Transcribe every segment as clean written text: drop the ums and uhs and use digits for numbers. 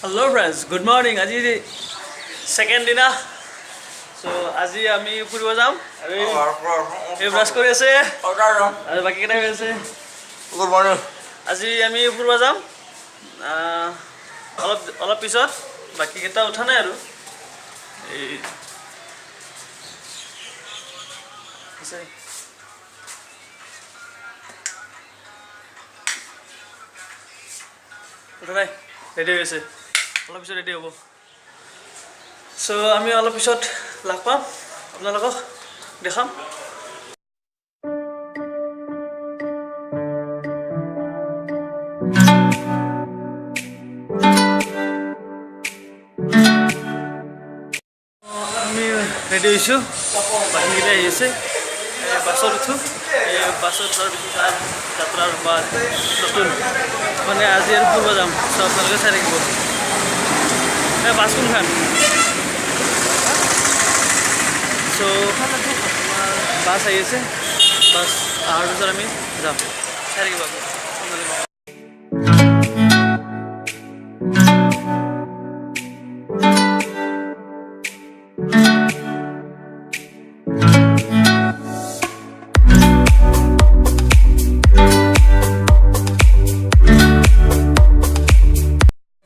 Hello friends, good morning. Aji second dina. So aji ami puribo jam. Ei brush kori ase. Aru baki kita kori ase. Good morning. Aji ami puribo jam. Olop pisot baki kita utha nai aru. Ei ase. Utha nai. Ready hoise. Olop pisot ready hobo. So আমি অলপ পিছত লাগ পাম আপোনালোকক দেখাম আমি ready হৈছো বাকি গিলা আহিছে বাছত উঠো এই বাছত যোৱাৰ পিছত যাত্ৰাৰ বাদ নতুন মানে আজি আৰু ফুৰিব যাম সব আপোনালোকে চাই থাকিব বাছ কোনখন So, bus ahi ase, bus ahar pisor ami jam. Chari ki babu.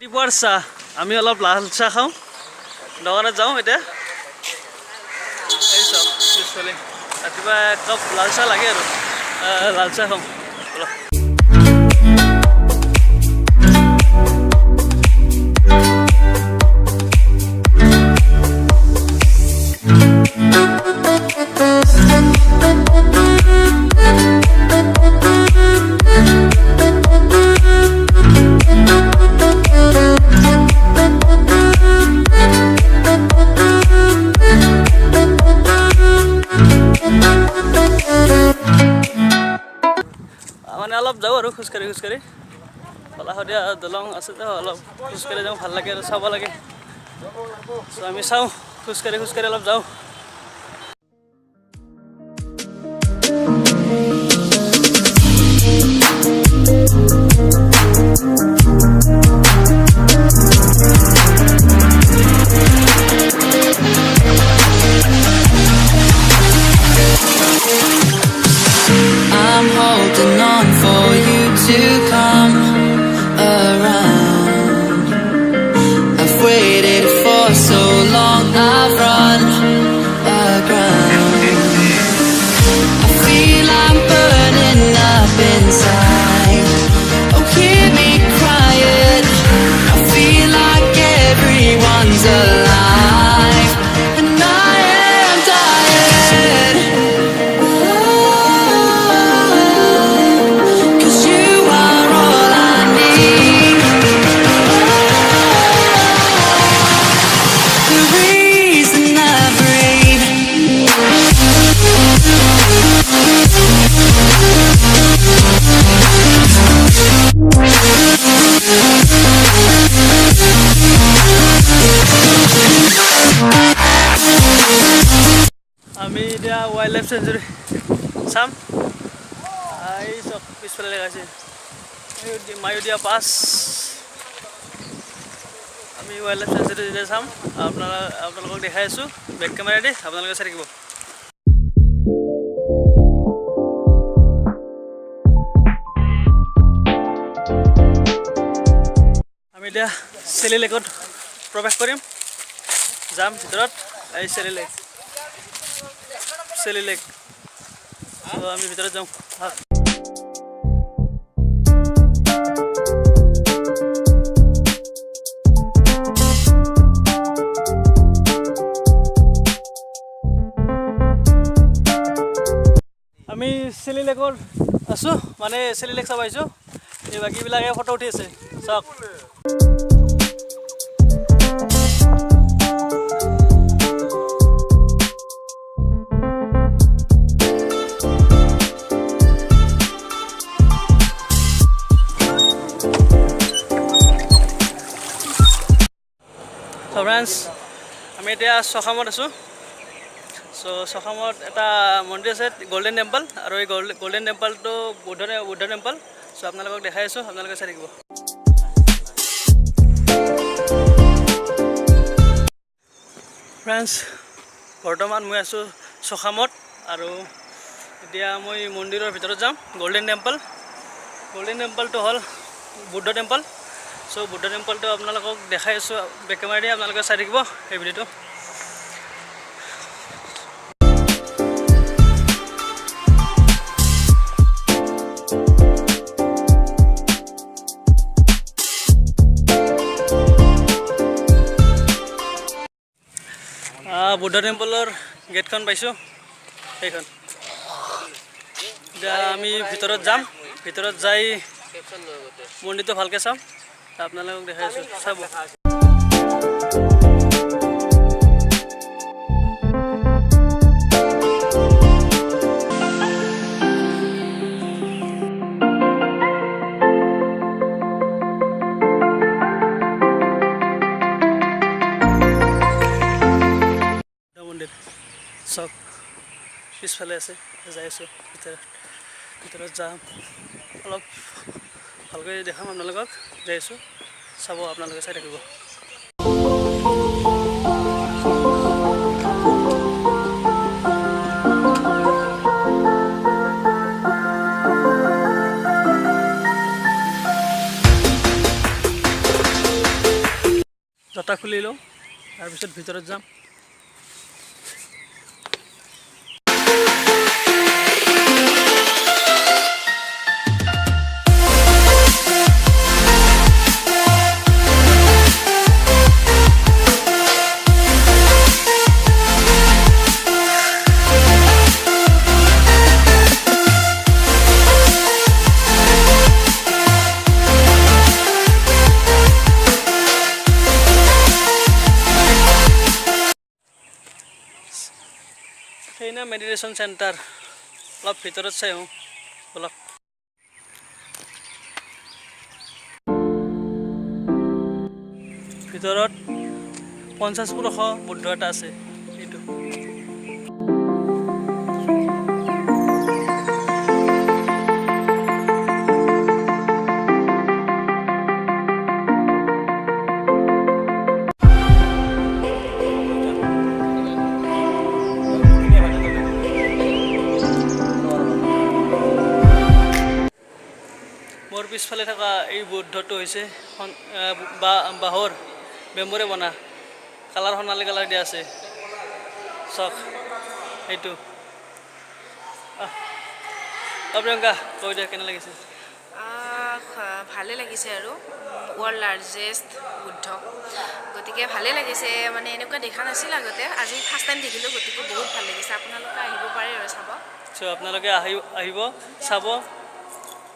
Dibrugarh cha, ami olop lal cha khau. Doganat jao eta. এই সব চলে ৰাতিপুৱা কাপ লাল চাহ লাগে আৰু লাল চাহ খাম মানে অলপ যাও আৰু খুচকাৰি পলাহদিয়া দলং আছে তো অলপ খুচকাৰি যাওঁ ভাল লাগে আৰু চাব লাগে সো আমি চাওঁ খুচকাৰি অলপ যাওঁ I'm holding on for you to come around. I've waited for so long, I've run aground. I feel I'm burning up inside. Oh, hear me crying. I feel like everyone's alive, and I am dying. আমি এতিয়া wild life century চাম এই সব পিছফালে লাগাইছে মায়ুদিয়া pass আমি wild life century যেতিয়া চাম আপোনালোকক দেখাই আছো বেক কেমেৰা দি আপোনালোকে চাই থাকিব আমি এতিয়া চেলি লেকত প্ৰৱেশ কৰিম যাম ভিতৰত এই চেলি লেক Silly lake. So আমি ভিতৰে যাও আমি সিলি লেকৰ আছো মানে সিলি লেক চাবাইছো এই বাকি বিলাকে ফটো উঠি আছে চাওক So friends, আমি এতিয়া সখামত আছো সো সখামত এটা মন্দিৰ আছে গোল্ডেন টেম্পল আৰু এই গোল্ডেন টেম্পলটো বুদ্ধ টেম্পল সো আপোনালোকক দেখাই আছো আপোনালোকে চাই থাকিব ফ্ৰেণ্ডছ বৰ্তমান মই আছোঁ চখামত আৰু এতিয়া মই মন্দিৰৰ ভিতৰত যাম গোল্ডেন টেম্পলটো হ'ল বুদ্ধ টেম্পল চ' বুদ্ধ টেম্পলটো আপোনালোকক দেখাই আছোঁ বেক কেমেৰা দি আপোনালোকে চাই থাকিব এই ভিডিঅ'টো বুদ্ধ টেম্পলৰ গেটখন পাইছোঁ সেইখন এতিয়া আমি ভিতৰত যাম ভিতৰত যাই মন্দিৰটো ভালকৈ চাম আপোনালোকক দেখাই আছোঁ চাব চক পিছফালে আছে যাই আছোঁ ভিতৰত যাম অলপ ভালকৈ দেখাম আপোনালোকক যাই আছোঁ চাব আপোনালোকে চাই থাকিব জোতা খুলি লওঁ তাৰপিছত ভিতৰত যাম সেইনা মেডিটেশ্যন চেণ্টাৰ অলপ ভিতৰত চাই আহোঁ অলপ ভিতৰত 50 পুৰুষ বুদ্ধ এটা আছে এইটো মোৰ পিছফালে থকা এই বুদ্ধটো হৈছে বাঁহৰ বেম্বৰে বনা কালাৰ সোণালী কালাৰ দিয়া আছে চক এইটো প্ৰিয়ংকা কৈ দিয়া কেনে লাগিছে ভালে লাগিছে আৰু ৱৰ্ল্ড লাৰ্জেষ্ট বুদ্ধ গতিকে ভালে লাগিছে মানে এনেকুৱা দেখা নাছিল আগতে আজি ফাৰ্ষ্ট টাইম দেখিলোঁ গতিকে বহুত ভাল লাগিছে আপোনালোকে আহিব পাৰে আৰু চাব চ' আপোনালোকে আহিব চাব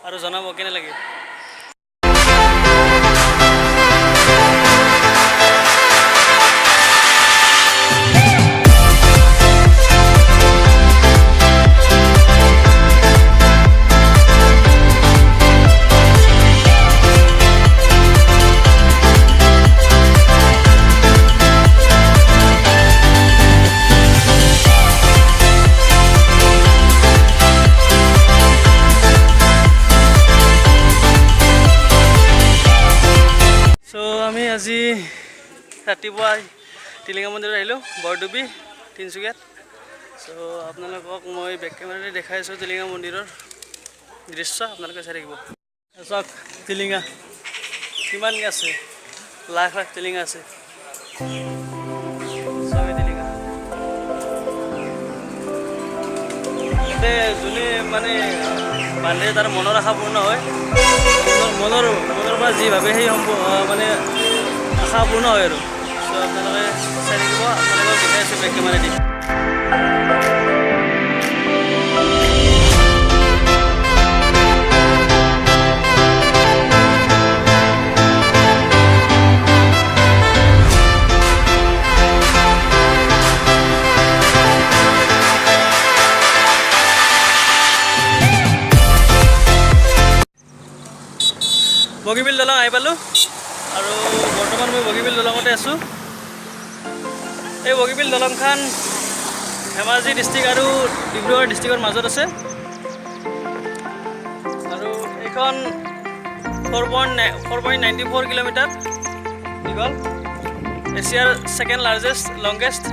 আৰু জনাব কেনে লাগে আমি আজি ৰাতিপুৱা টিলিঙা মন্দিৰত আহিলোঁ বৰডুবি তিনিচুকীয়াত চ' আপোনালোকক মই বেক কেমেৰাৰে দেখাই আছোঁ টিলিঙা মন্দিৰৰ দৃশ্য আপোনালোকে চাই থাকিব চাওক টিলিঙা কিমান আছে লাখ লাখ টিলিঙা আছে চাওক টিলিঙা ইয়াতে যোনে মানে বান্ধে তাৰ মনৰ আশা পূৰ্ণ হয় মনৰ পৰা যি ভাবে সেই মানে আশা পূৰ্ণ হয় আৰু চ' আপোনালোকে চাই থাকিব আপোনালোকক দেখাই আছোঁ বেক কেমেৰা দি বগীবিল দলং আহি পালোঁ আৰু বৰ্তমান মই বগীবিল দলঙতে আছোঁ এই বগীবিল দলংখন ধেমাজি ডিষ্ট্ৰিক্ট আৰু ডিব্ৰুগড় ডিষ্ট্ৰিক্টৰ মাজত আছে আৰু এইখন 4.94 কিলোমিটাৰ দীঘল এছিয়াৰ ছেকেণ্ড লাৰ্জেষ্ট লংগেষ্ট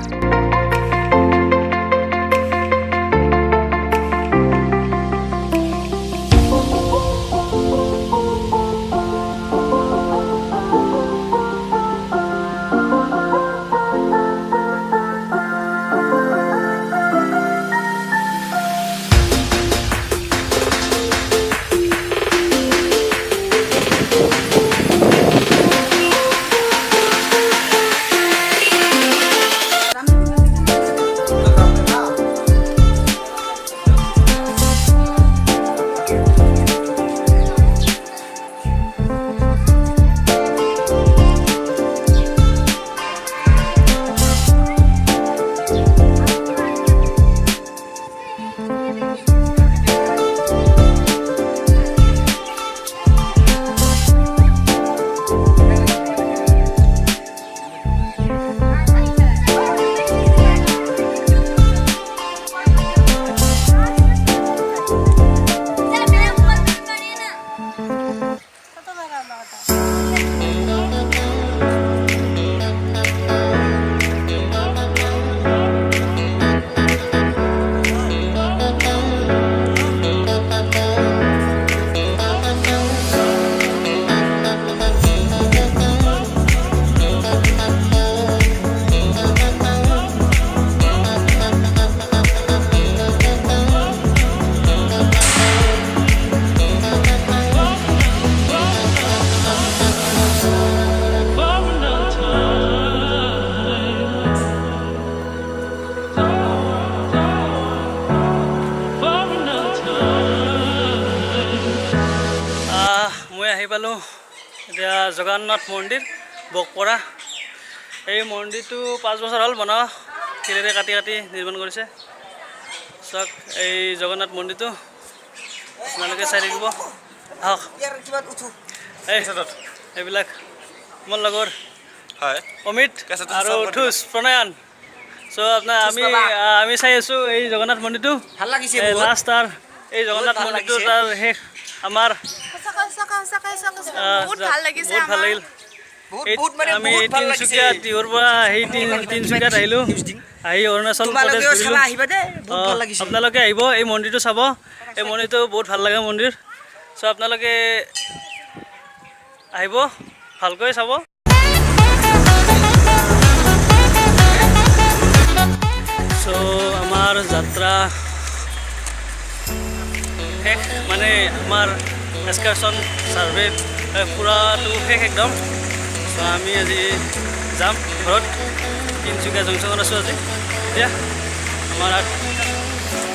পালোঁ এতিয়া জগন্নাথ মন্দিৰ বকপৰা এই মন্দিৰটো 5 বছৰ হ'ল বনোৱা শিলেৰে কাটি কাটি নিৰ্মাণ কৰিছে চাওক এই জগন্নাথ মন্দিৰটো আপোনালোকে চাই থাকিব আহক এইবিলাক মোৰ লগৰ হয় অমিত আৰু ঠুচ প্ৰণয়ন চ' আপোনাৰ আমি চাই আছোঁ এই জগন্নাথ মন্দিৰটো ভাল লাগিছে লাষ্ট তাৰ এই জগন্নাথ মন্দিৰটো তাৰ শেষ আমাৰ বহুত ভাল লাগিছে বহুত ভাল লাগিল আমি তিনিচুকীয়া টিহুৰ পৰা আহি তিনিচুকীয়াত আহিলোঁ আহি অৰুণাচল প্ৰদেশ ঘূৰিলোঁ আপোনালোকে আহিব এই মন্দিৰটো চাব এই মন্দিৰটো বহুত ভাল লগা মন্দিৰ চ' আপোনালোকে আহিব ভালকৈ চাব চ' আমাৰ যাত্ৰা শেষ মানে আমাৰ এক্সকাৰ্ছন ছাৰ্ভে ফুৰাটো শেষ একদম চ' আমি আজি যাম ঘৰত তিনিচুকীয়া জংচনত আছোঁ আজি এতিয়া আমাৰ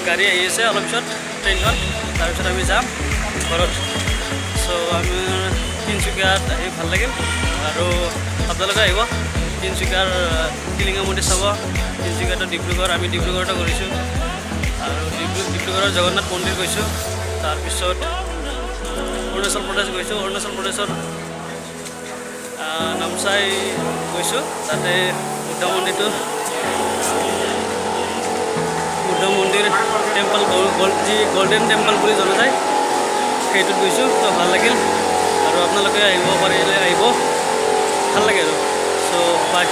গাড়ী আহি আছে অলপ পিছত ট্ৰেইনখন তাৰপিছত আমি যাম ঘৰত চ' আমি তিনিচুকীয়াত আহি ভাল লাগিল আৰু আপোনালোকে আহিব তিনিচুকীয়াৰ টিলিঙা মন্দিৰ চাব তিনিচুকীয়াতো ডিব্ৰুগড় আমি ডিব্ৰুগড়তো কৰিছোঁ আৰু ডিব্ৰুগড়ৰ জগন্নাথ মন্দিৰ গৈছোঁ তাৰপিছত অৰুণাচল প্ৰদেশ গৈছোঁ অৰুণাচল প্ৰদেশৰ নামচাই গৈছোঁ তাতে বুদ্ধ মন্দিৰ টেম্পল যি গল্ডেন টেম্পল বুলি জনা যায় সেইটোত গৈছোঁ তো ভাল লাগিল আৰু আপোনালোকে আহিব পাৰিলে আহিব ভাল লাগে আৰু চ' বাই